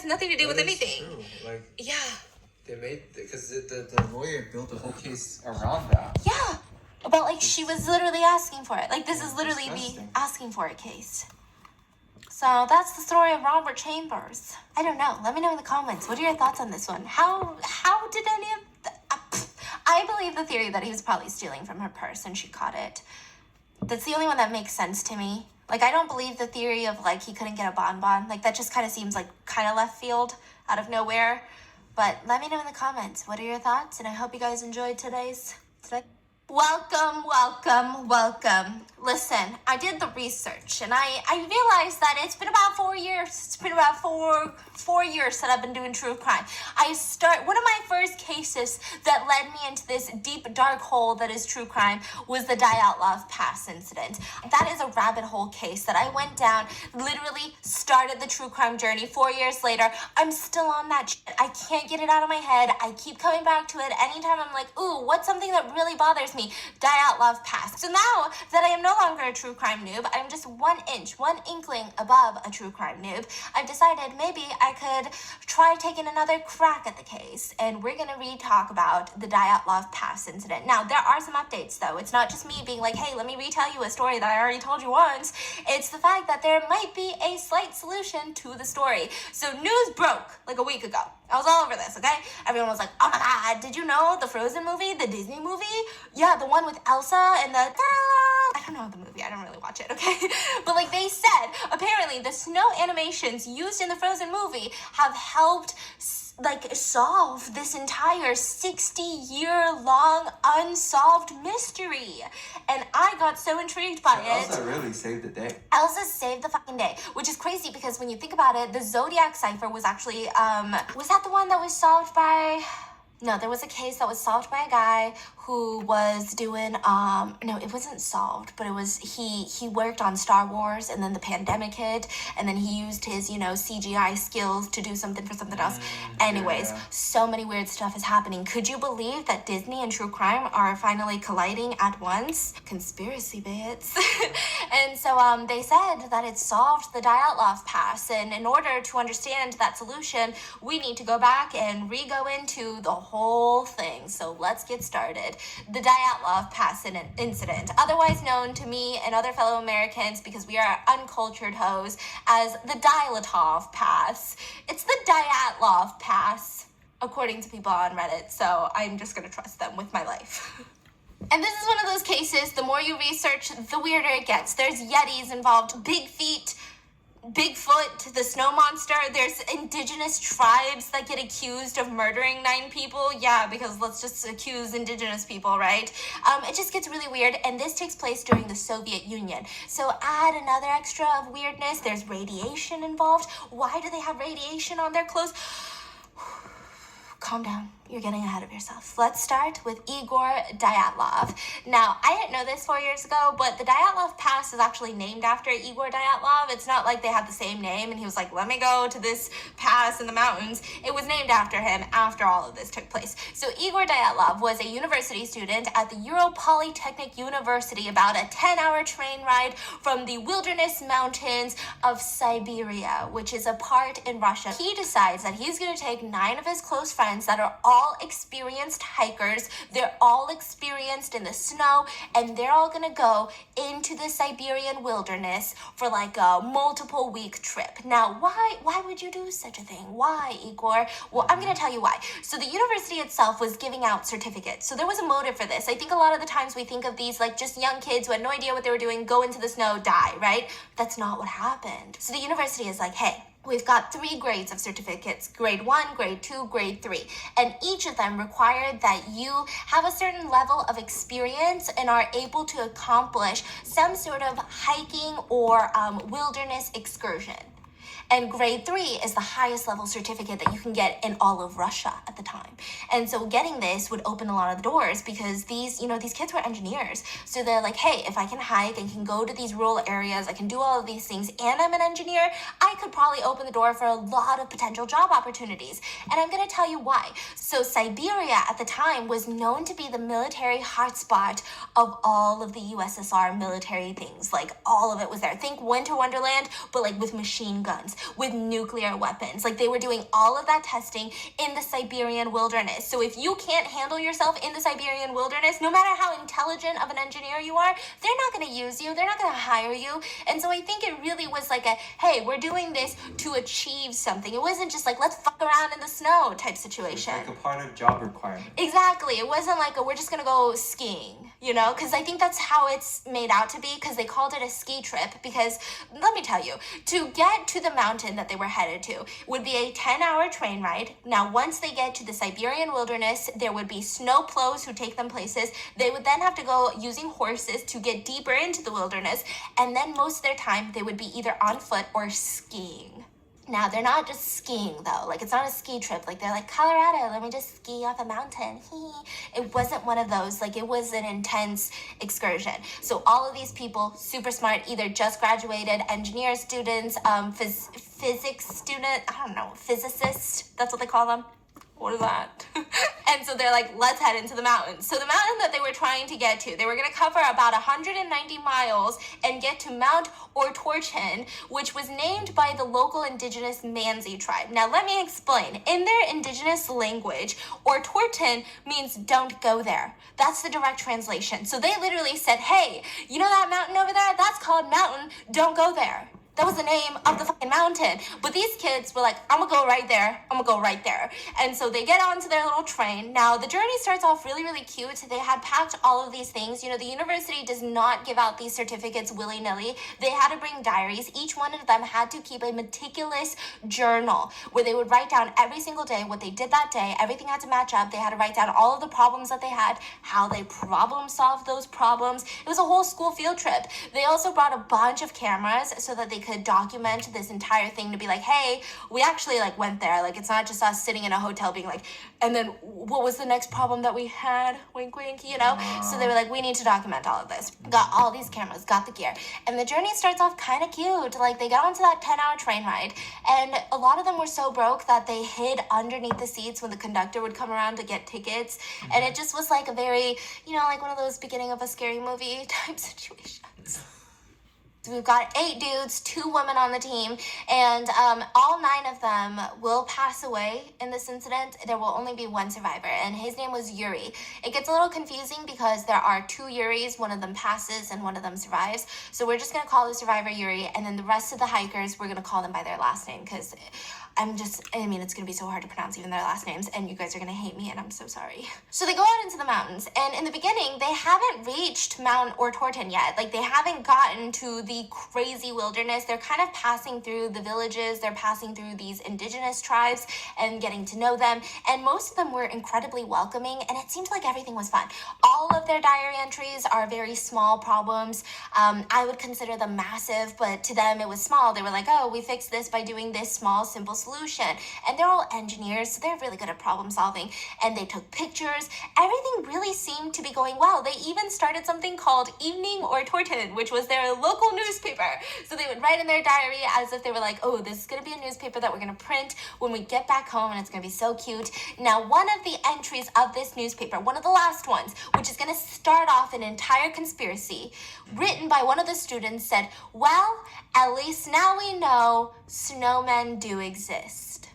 has nothing to do with anything. True. Like, yeah. They made, because the lawyer built the whole case around that. Yeah. But, like, she was literally asking for it. Like, this is literally disgusting. the asking for it case. So that's the story of Robert Chambers. I don't know. Let me know in the comments. What are your thoughts on this one? How did any of I believe the theory that he was probably stealing from her purse and she caught it. That's the only one that makes sense to me. Like, I don't believe the theory of, like, he couldn't get a bonbon. Like, that just kind of seems like kind of left field, out of nowhere. But let me know in the comments. What are your thoughts? And I hope you guys enjoyed today's. Welcome. Listen, I did the research and I realized that it's been about 4 years. It's been about four years that I've been doing true crime. One of my first cases that led me into this deep, dark hole that is true crime was the Dyatlov Pass incident. That is a rabbit hole case that I went down, literally started the true crime journey. 4 years later, I'm still on that shit. I can't get it out of my head. I keep coming back to it. Anytime I'm like, ooh, what's something that really bothers me? Dyatlov Pass. So now that I am no longer a true crime noob, I'm just one inkling above a true crime noob, I've decided maybe I could try taking another crack at the case, and we're gonna talk about the Dyatlov Pass incident. Now, there are some updates though. It's not just me being like, hey, let me retell you a story that I already told you once. It's the fact that there might be a slight solution to the story. So news broke like a week ago. I was all over this, okay? Everyone was like, oh my God, did you know the Frozen movie, the Disney movie? Yeah, the one with Elsa and the... I don't know the movie, I don't really watch it, okay? But like they said, apparently the snow animations used in the Frozen movie have helped solve this entire 60-year-long unsolved mystery. And I got so intrigued by it. Elsa really saved the day. Elsa saved the fucking day, which is crazy because when you think about it, the Zodiac cipher was actually, was that the one that was solved by... No, there was a case that was solved by a guy who was doing, no, it wasn't solved, but it was, he worked on Star Wars and then the pandemic hit and then he used his, CGI skills to do something for something else. Anyways, so many weird stuff is happening. Could you believe that Disney and true crime are finally colliding at once? Conspiracy bits. And so, they said that it solved the Dyatlov Pass, and in order to understand that solution, we need to go back and re-go into the whole thing. So let's get started. The Dyatlov Pass incident, otherwise known to me and other fellow Americans because we are uncultured hoes as the Dyatlov Pass. It's the Dyatlov Pass, according to people on Reddit, so I'm just gonna trust them with my life. And this is one of those cases, the more you research, the weirder it gets. There's Yetis involved, big feet, Bigfoot, the snow monster. There's indigenous tribes that get accused of murdering 9 people. Yeah, because let's just accuse indigenous people, right? It just gets really weird, and this takes place during the Soviet Union. So add another extra of weirdness. There's radiation involved. Why do they have radiation on their clothes? Calm down. You're getting ahead of yourself. Let's start with Igor Dyatlov. Now, I didn't know this 4 years ago, but the Dyatlov Pass is actually named after Igor Dyatlov. It's not like they had the same name and he was like, let me go to this pass in the mountains. It was named after him after all of this took place. So Igor Dyatlov was a university student at the Ural Polytechnic University, about a 10-hour train ride from the wilderness mountains of Siberia, which is a part in Russia. He decides that he's going to take 9 of his close friends that are all experienced hikers. They're all experienced in the snow, and they're all gonna go into the Siberian wilderness for like a multiple week trip. Now, why would you do such a thing? Why, Igor? Well, I'm gonna tell you why. So the university itself was giving out certificates. So there was a motive for this. I think a lot of the times we think of these like just young kids who had no idea what they were doing, go into the snow, die, right? That's not what happened. So the university is like, hey, we've got 3 grades of certificates, grade 1, grade 2, grade 3. And each of them required that you have a certain level of experience and are able to accomplish some sort of hiking or wilderness excursion. And grade 3 is the highest level certificate that you can get in all of Russia at the time. And so getting this would open a lot of the doors because these kids were engineers. So they're like, hey, if I can hike and can go to these rural areas, I can do all of these things, and I'm an engineer, I could probably open the door for a lot of potential job opportunities. And I'm going to tell you why. So Siberia at the time was known to be the military hotspot of all of the USSR military things. Like all of it was there. Think Winter Wonderland, but like with machine guns. lands with nuclear weapons. Like, they were doing all of that testing in the Siberian wilderness. So if you can't handle yourself in the Siberian wilderness, no matter how intelligent of an engineer you are, they're not going to use you. They're not going to hire you. And so I think it really was like a, hey, we're doing this to achieve something. It wasn't just like, let's fuck around in the snow type situation. It's like a part of job requirement. Exactly. It wasn't like we're just going to go skiing, you know, because I think that's how it's made out to be, because they called it a ski trip. Because let me tell you, to get to the mountain that they were headed to would be a 10-hour train ride. Now, once they get to the Siberian wilderness, there would be snow plows who take them places. They would then have to go using horses to get deeper into the wilderness. And then most of their time, they would be either on foot or skiing. Now, they're not just skiing, though. Like, it's not a ski trip. Like, they're like, Colorado, let me just ski off a mountain. It wasn't one of those. Like, it was an intense excursion. So all of these people, super smart, either just graduated, engineer students, physics student, I don't know, physicist, that's what they call them. What is that? And so they're like, let's head into the mountains. So the mountain that they were trying to get to, they were going to cover about 190 miles and get to Mount Ortorten, which was named by the local indigenous Mansi tribe. Now, let me explain. In their indigenous language, Ortorten means don't go there. That's the direct translation. So they literally said, hey, you know that mountain over there? That's called Mountain. Don't go there. That was the name of the fucking mountain. But these kids were like, I'm gonna go right there. I'm gonna go right there. And so they get onto their little train. Now, the journey starts off really, really cute. They had packed all of these things. You know, the university does not give out these certificates willy-nilly. They had to bring diaries. Each one of them had to keep a meticulous journal where they would write down every single day what they did that day. Everything had to match up. They had to write down all of the problems that they had, how they problem solved those problems. It was a whole school field trip. They also brought a bunch of cameras so that they could document this entire thing, to be like, hey, we actually like went there. Like, it's not just us sitting in a hotel being like, and then what was the next problem that we had? Wink, wink, you know? So they were like, we need to document all of this. Got all these cameras, got the gear. And the journey starts off kind of cute. Like, they got onto that 10-hour train ride, and a lot of them were so broke that they hid underneath the seats when the conductor would come around to get tickets. And it just was like a very, you know, like one of those beginning of a scary movie type situations. We've got 8 dudes, 2 women on the team, and all 9 of them will pass away in this incident. There will only be one survivor, and his name was Yuri. It gets a little confusing because there are 2 Yuris. One of them passes and one of them survives. So we're just going to call the survivor Yuri, and then the rest of the hikers, we're going to call them by their last name, because it's going to be so hard to pronounce even their last names, and you guys are going to hate me, and I'm so sorry. So they go out into the mountains, and in the beginning, they haven't reached Mount Ortorten yet. Like, they haven't gotten to the crazy wilderness. They're kind of passing through the villages. They're passing through these indigenous tribes and getting to know them, and most of them were incredibly welcoming, and it seemed like everything was fun. All of their diary entries are very small problems. I would consider them massive, but to them, it was small. They were like, oh, we fixed this by doing this small, simple solution. And they're all engineers, so they're really good at problem solving. And they took pictures. Everything really seemed to be going well. They even started something called Evening Ortorten, which was their local newspaper. So they would write in their diary as if they were like, oh, this is going to be a newspaper that we're going to print when we get back home, and it's going to be so cute. Now, one of the entries of this newspaper, one of the last ones, which is going to start off an entire conspiracy, written by one of the students, said, well, at least now we know snowmen do exist.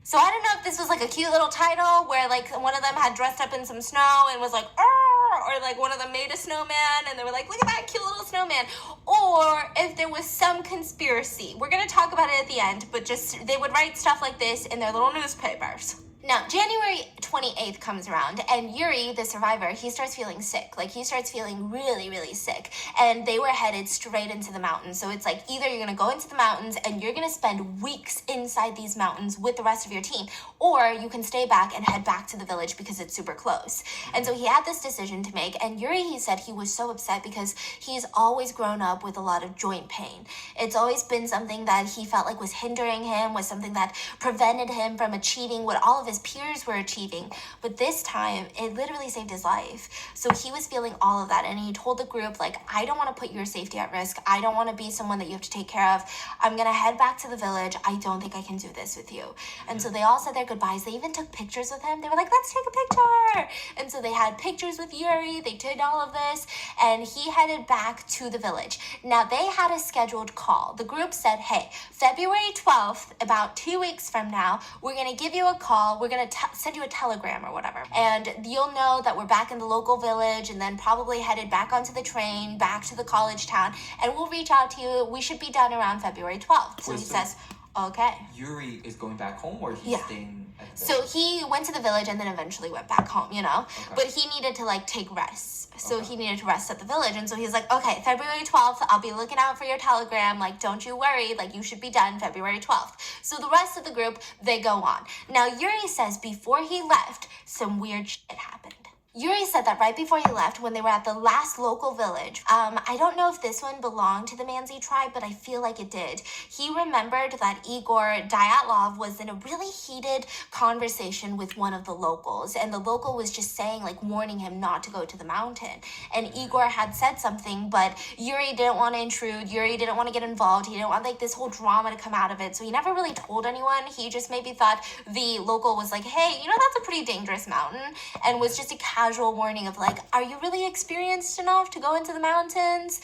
So I don't know if this was like a cute little title where like one of them had dressed up in some snow and was like, or like one of them made a snowman and they were like, look at that cute little snowman. Or if there was some conspiracy. We're going to talk about it at the end, but just they would write stuff like this in their little newspapers. Now, January 28th comes around, and Yuri, the survivor, he starts feeling sick. Like, he starts feeling really, really sick. And they were headed straight into the mountains. So it's like, either you're going to go into the mountains, and you're going to spend weeks inside these mountains with the rest of your team, or you can stay back and head back to the village because it's super close. And so he had this decision to make, and Yuri, he said he was so upset because he's always grown up with a lot of joint pain. It's always been something that he felt like was hindering him, was something that prevented him from achieving what all of his peers were achieving. But this time, it literally saved his life. So he was feeling all of that. And he told the group, like, I don't want to put your safety at risk. I don't want to be someone that you have to take care of. I'm going to head back to the village. I don't think I can do this with you. And so they all said their goodbyes. They even took pictures with him. They were like, let's take a picture. And so they had pictures with Yuri. They did all of this. And he headed back to the village. Now, they had a scheduled call. The group said, hey, February 12th, about 2 weeks from now, we're going to give you a call. We're going to send you a telegram or whatever. And you'll know that we're back in the local village and then probably headed back onto the train, back to the college town. And we'll reach out to you. We should be done around February 12th. So he says, okay. Yuri is going back home or he's staying at the village? So he went to the village and then eventually went back home, you know? Okay. But he needed to like take rest. So he needed to rest at the village. And so he's like, okay, February 12th, I'll be looking out for your telegram. Like, don't you worry. Like, you should be done February 12th. So the rest of the group, they go on. Now, Yuri says before he left, some weird shit happened. Yuri said that right before he left, when they were at the last local village, I don't know if this one belonged to the Manzi tribe, but I feel like it did. He remembered that Igor Dyatlov was in a really heated conversation with one of the locals, and the local was just saying, like, warning him not to go to the mountain. And Igor had said something, but Yuri didn't want to intrude. Yuri didn't want to get involved. He didn't want, like, this whole drama to come out of it, so he never really told anyone. He just maybe thought the local was like, hey, you know, that's a pretty dangerous mountain, and was just a casual warning of like, are you really experienced enough to go into the mountains?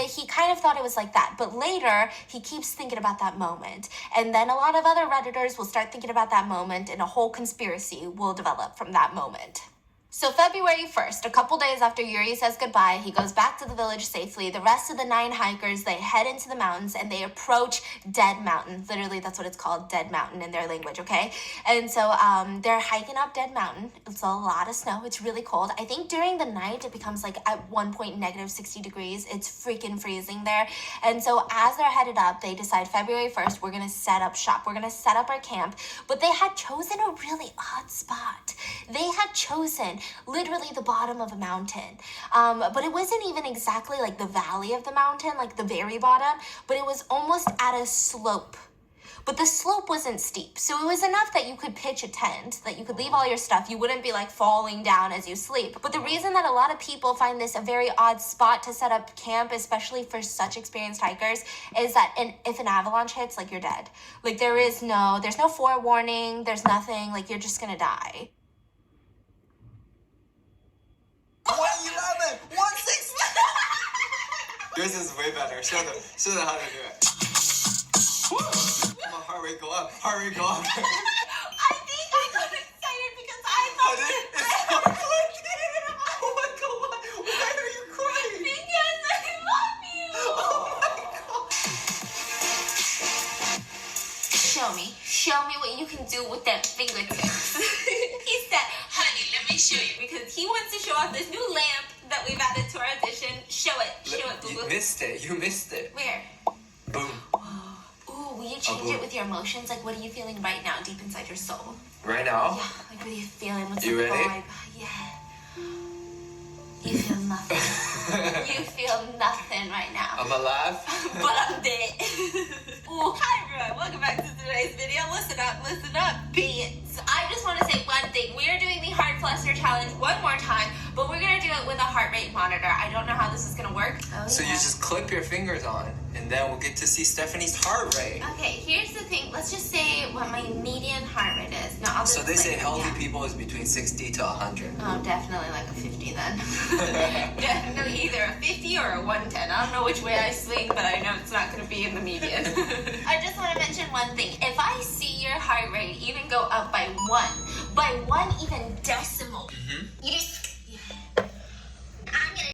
He kind of thought it was like that, but later he keeps thinking about that moment, and then a lot of other Redditors will start thinking about that moment, and a whole conspiracy will develop from that moment. So February 1st, a couple days after Yuri says goodbye, he goes back to the village safely. The rest of the 9 hikers, they head into the mountains and they approach Dead Mountain. Literally, that's what it's called, Dead Mountain in their language, okay? And so they're hiking up Dead Mountain. It's a lot of snow. It's really cold. I think during the night, it becomes like at one point negative 60 degrees. It's freaking freezing there. And so as they're headed up, they decide February 1st, we're going to set up shop. We're going to set up our camp. But they had chosen a really odd spot. They had chosen literally the bottom of a mountain. But it wasn't even exactly like the valley of the mountain, like the very bottom, but it was almost at a slope. But the slope wasn't steep, so it was enough that you could pitch a tent, that you could leave all your stuff. You wouldn't be like falling down as you sleep. But the reason that a lot of people find this a very odd spot to set up camp, especially for such experienced hikers, is that if an avalanche hits, like, you're dead. Like, there's no forewarning, there's nothing, like, you're just gonna die. 111, 160. Yours is way better. Show them how to do it. Come on, heart rate go up. Heart rate go up. I think I got excited because I thought it's so good. Oh my god, why are you crying? Because I love you. Oh my god. Show me what you can do with that fingertips. He said, honey, let me show you, because he wants to show off this new lamp that we've added to our addition. Show it, boo-boo. You missed it. Where? Boom. Ooh, will you change it with your emotions? Like, what are you feeling right now, deep inside your soul? Right now? Yeah, like, what are you feeling? What's you the ready? vibe? Yeah. You feel nothing. You feel nothing right now. I'm alive. But I'm dead. Ooh, hi everyone. Welcome back to today's video. Listen up, bitch. I just want to say one thing. We are doing the heart fluster challenge one more time, but we're going to do it with a heart rate monitor. I don't know how this is going to work. So you just clip your fingers on, and then we'll get to see Stephanie's heart rate. Okay, here's the thing. Let's just say what my median heart rate is. No, So they say healthy people is between 60 to 100. Oh, definitely like a 50 then. Definitely either a 50 or a 110. I don't know which way I swing, but I know it's not going to be in the median. I just want to mention one thing. If I see your heart rate even go up by one even decimal, you just